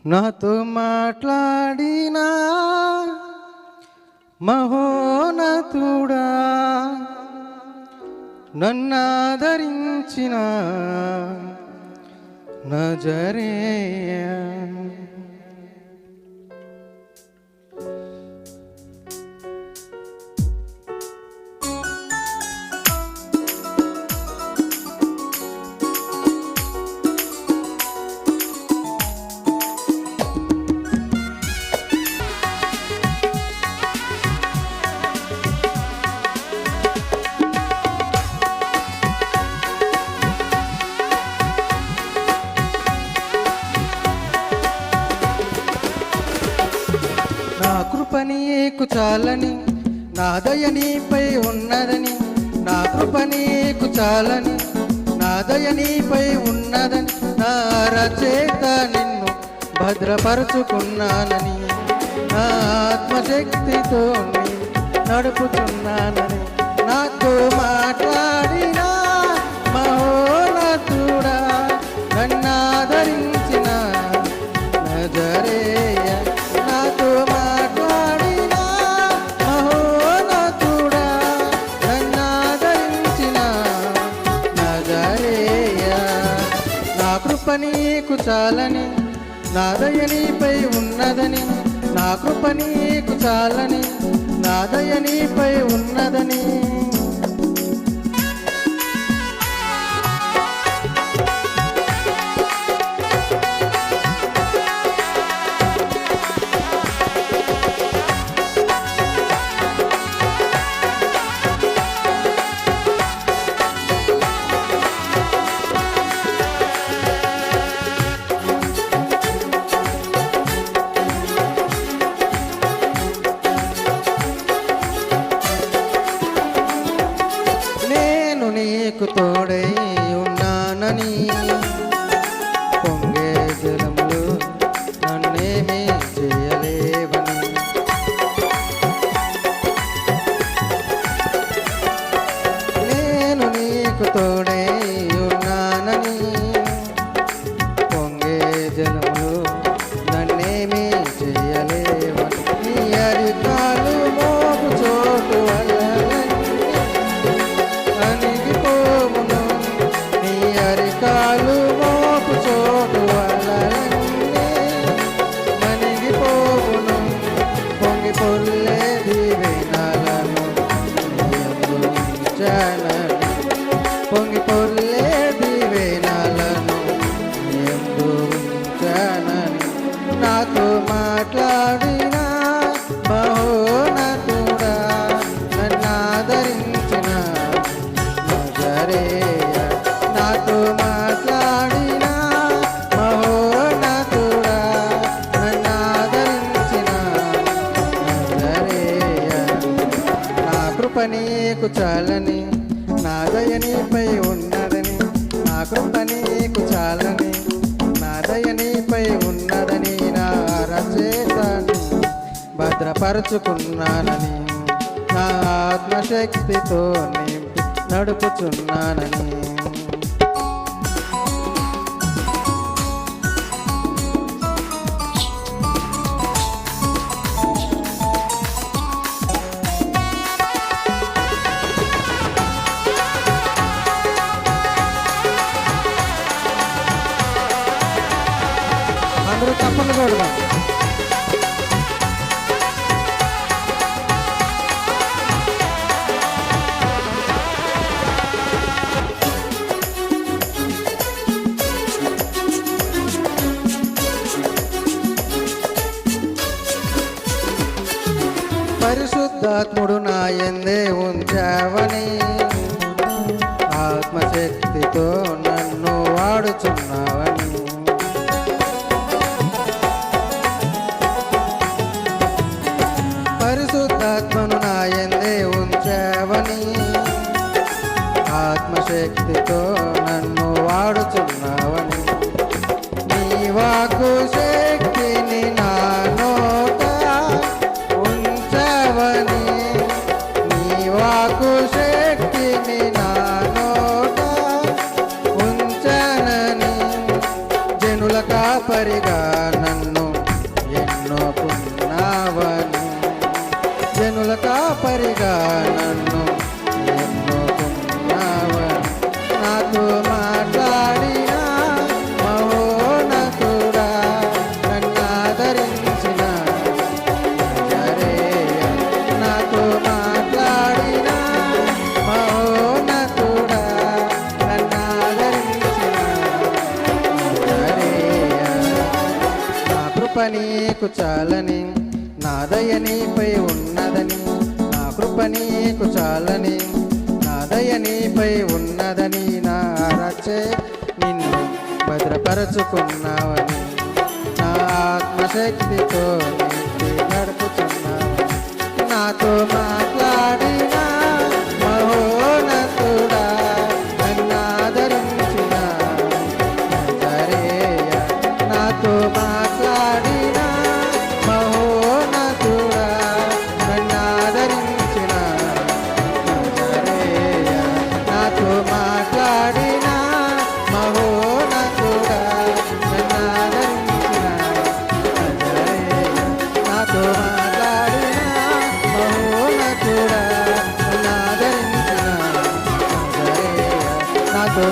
నాతో మాట్లాడినా మహోన్నతుడా, నన్నాదరించిన నజరేయ. నా కృప నీకు చాలని, నా దయ నీపై ఉన్నదని. నా కృప నీకు చాలని, నా దయ నీపై ఉన్నదని. నా రచయిత నిన్ను భద్రపరుచుకున్నానని, నా ఆత్మశక్తితో నడుపుతున్నానని. నాతో మాట్లాడిన మహోన్నతుడా, నన్నాదరించిన నజరేయ. నాతో మాట్లాడిన మహోన్నతుడా, నన్నాదరించిన నజరేయ. నా కృప నీకు చాలని, నా దయ నీపై ఉన్నదని. నా కృప నీకు చాలని, నా దయ నీపై ఉన్నదని. నీకు తోడై ఉన్నానని, పొంగే జలములు నన్నేమీ చేయలేవని. నేను నీకు తోడై ఉన్నానని, పొంగే జలములు నన్నేమీ చేయలేవని. నీ అరికాలు మోపు చోటు కాలు మోపు చోటు అలలన్నీ మణిగిపోవును. పొంగి పొర్లే దీవెనలను ఉంచానని, పొంగి పొర్లే దీవెనలను ఉంచానని. నాతో మాట్లాడిన మహోన్నతుడా, నన్నాదరించిన నజరేయ. నాతో మాట్లాడిన మహోన్నతుడా, నన్నాదరించిన నజరేయ. నా కృప నీకు చాలని, నా దయ నీపై ఉన్నదని. నా కృప నీకు చాలని, నా దయ నీపై ఉన్నదని. నా రచయితని భద్రపరుచుకున్నానని, నా ఆత్మశక్తితో నింపి నడుపుచున్నానని. అందరూ తప్పని కొడదాం. పరిశుద్ధాత్ముడు నా యందే ఉంచావని, ఆత్మశక్తితో నన్ను వాడుచున్నావని. పరిశుద్ధాత్మను నా యందే ఉంచావని, ఆత్మశక్తితో నన్ను వాడుచున్నావని. నీ వాక్కు శక్తిని నా నోట ఉంచావని, నీ వాక్కు శక్తిని నా నోట ఉంచానని. జనుల కాపరిగా నన్ను నీకు చాలని నా దయ నీపై ఉన్నదని నా కృప నీకు చాలని నా దయ నీపై ఉన్నదని నా రచే నిన్ను భద్రపరచుకున్నావని నా ఆత్మశక్తితో నింపి నడుపుచున్నావని నాతో మాట్లాడిన మహోన్నతుడా నన్నాదరించిన నజరేయ నాతో మాట్లాడిన మహోన్నతుడా నన్నాదరించిన నజరేయ నాతో మాట్లాడిన మహోన్నతుడా నన్నాదరించిన నజరేయ నాతో మాట్లాడిన మహోన్నతుడా నన్నాదరించిన నజరేయ నాతో